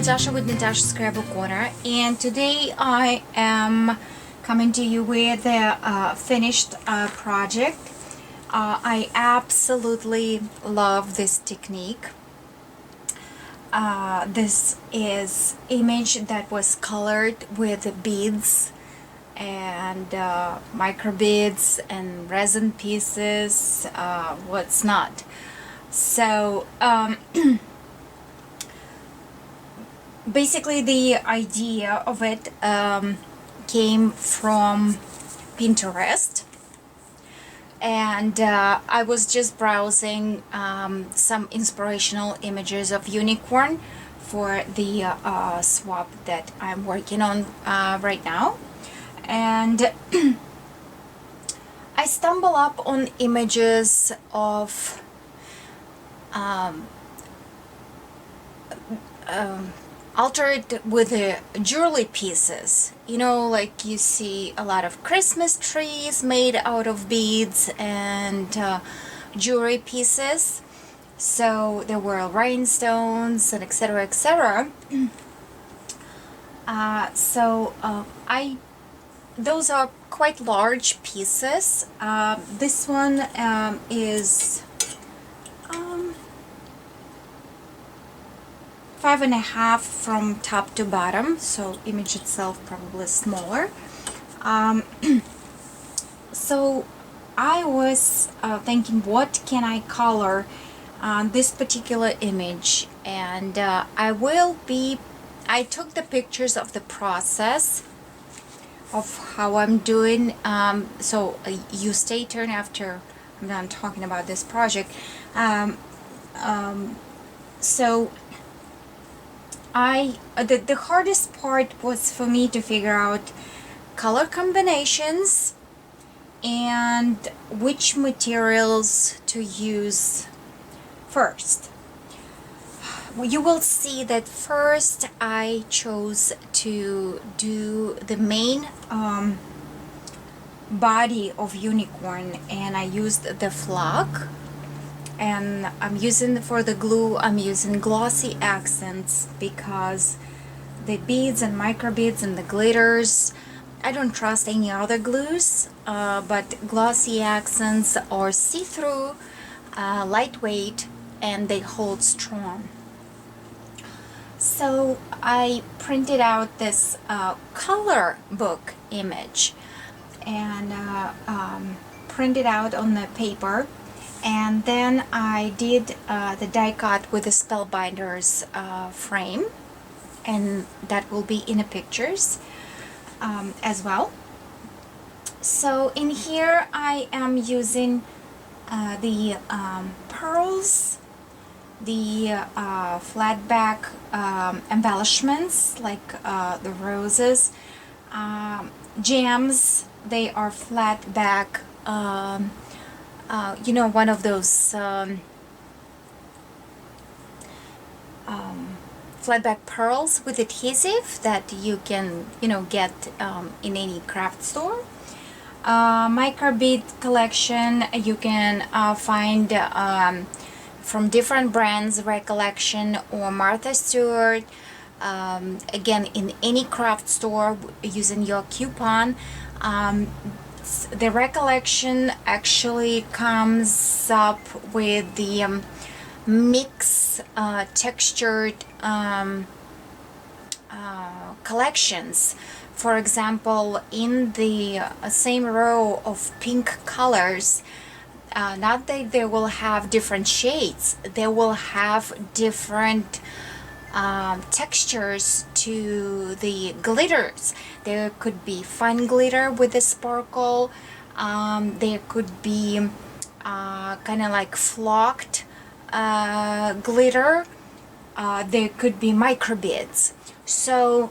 Natasha with Natasha'ScrapbooKorner, and today I am coming to you with a finished project. I absolutely love this technique. This is image that was colored with beads and micro beads and resin pieces, what's not. So basically the idea of it came from Pinterest, and I was just browsing some inspirational images of unicorn for the swap that I'm working on right now, and I stumble up on images of altered with jewelry pieces. You know, like you see a lot of Christmas trees made out of beads and jewelry pieces. So there were rhinestones and etc., etc. Those are quite large pieces. This one is 5.5 from top to bottom, so image itself probably smaller. So I was thinking, what can I color this particular image, and I took the pictures of the process of how I'm doing, so you stay tuned after I'm done talking about this project. So the hardest part was for me to figure out color combinations and which materials to use first. You will see that first I chose to do the main body of unicorn, and I used the flock, and I'm using, for the glue, I'm using glossy accents because the beads and micro beads and the glitters, I don't trust any other glues, but glossy accents are see-through, lightweight, and they hold strong. So I printed out this color book image and printed out on the paper, and then I did the die cut with the Spellbinders frame, and that will be in the pictures as well. So in here I am using the pearls, the flat back embellishments like the roses, gems. They are flat back, you know, one of those flat back pearls with adhesive that you can, you know, get in any craft store. Micro bead collection you can find from different brands, Recollection or Martha Stewart. Again, in any craft store using your coupon. The Recollection actually comes up with the mix textured collections. For example, in the same row of pink colors, not that they will have different shades, they will have different textures to the glitters. There could be fine glitter with a sparkle, there could be kind of like flocked glitter, there could be micro beads. So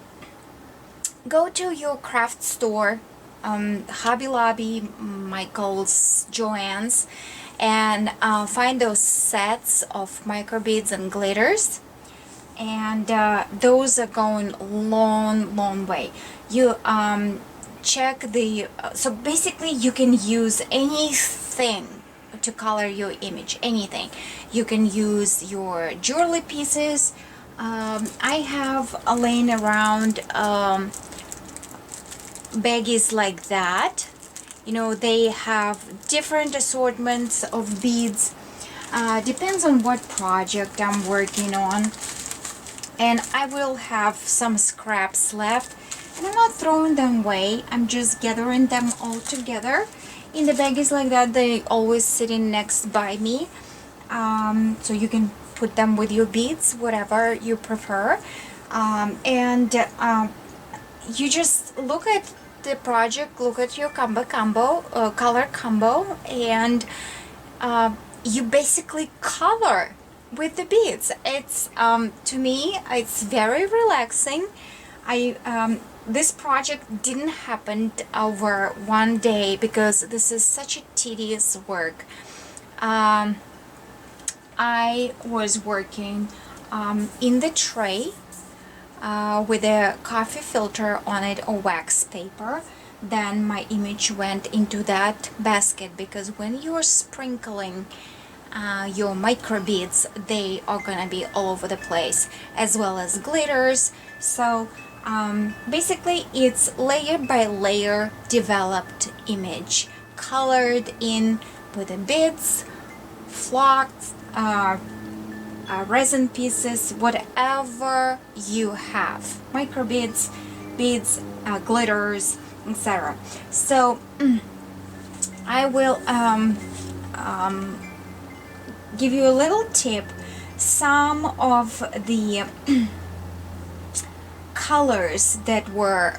go to your craft store, Hobby Lobby, Michael's, Joann's, and find those sets of micro beads and glitters, and those are going long way. You check the so basically you can use anything to color your image, anything. You can use your jewelry pieces, I have laying around baggies like that. You know, they have different assortments of beads. Depends on what project I'm working on. And I will have some scraps left, and I'm not throwing them away. I'm just gathering them all together in the baggies like that. They always sitting next by me, so you can put them with your beads, whatever you prefer. And you just look at the project, look at your color combo, and you basically color with the beads. It's to me, it's very relaxing. This project didn't happen over one day because this is such a tedious work. I was working in the tray with a coffee filter on it or wax paper. Then my image went into that basket, because when you're sprinkling your micro beads, they are gonna be all over the place, as well as glitters. So basically it's layer by layer developed image, colored in with the beads, flocks, resin pieces, whatever you have, micro beads, glitters, etc. So I will give you a little tip. Some of the colors that were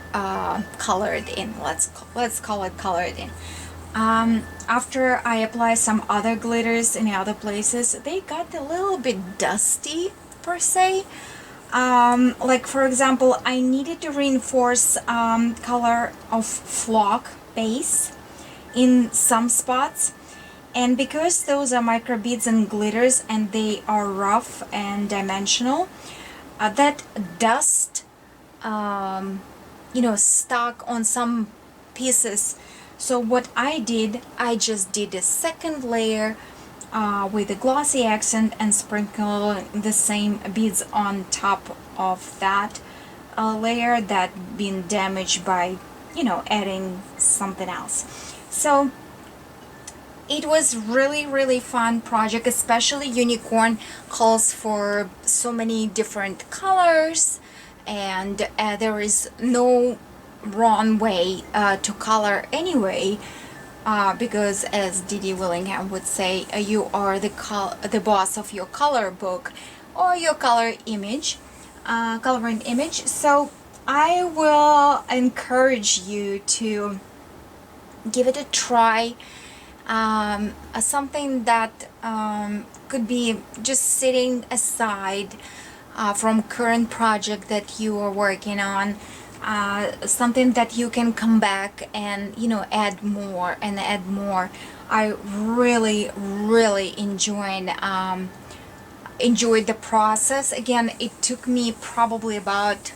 colored in, let's call it colored in, after I apply some other glitters in other places, they got a little bit dusty per se. Like for example, I needed to reinforce color of flock base in some spots, and because those are micro beads and glitters and they are rough and dimensional, that dust stuck on some pieces. So what I did, I just did a second layer with a glossy accent and sprinkle the same beads on top of that layer that been damaged by adding something else. So it was really fun project, especially unicorn calls for so many different colors, and there is no wrong way to color anyway, because as Didi Willingham would say, you are the boss of your color book or your coloring image. So I will encourage you to give it a try. Something that could be just sitting aside from current project that you are working on, something that you can come back and add more and add more. I really enjoyed the process. Again, it took me probably about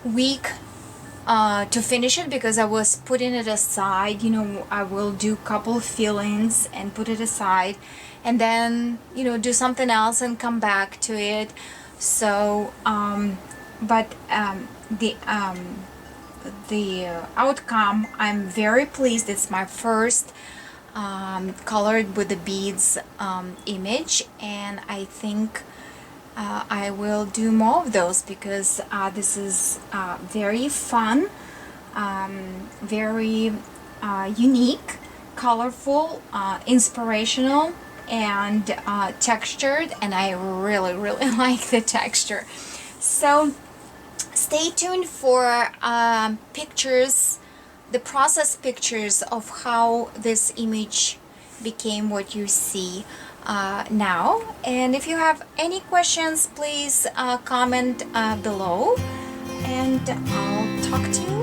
a week to finish it, because I was putting it aside. I will do couple fillings and put it aside, and then do something else and come back to it. So but the outcome, I'm very pleased. It's my first colored with the beads image, and I think I will do more of those, because this is very fun, very unique, colorful, inspirational, and textured, and I really like the texture. So stay tuned for pictures, the process pictures of how this image became what you see now. And if you have any questions, please comment below, and I'll talk to you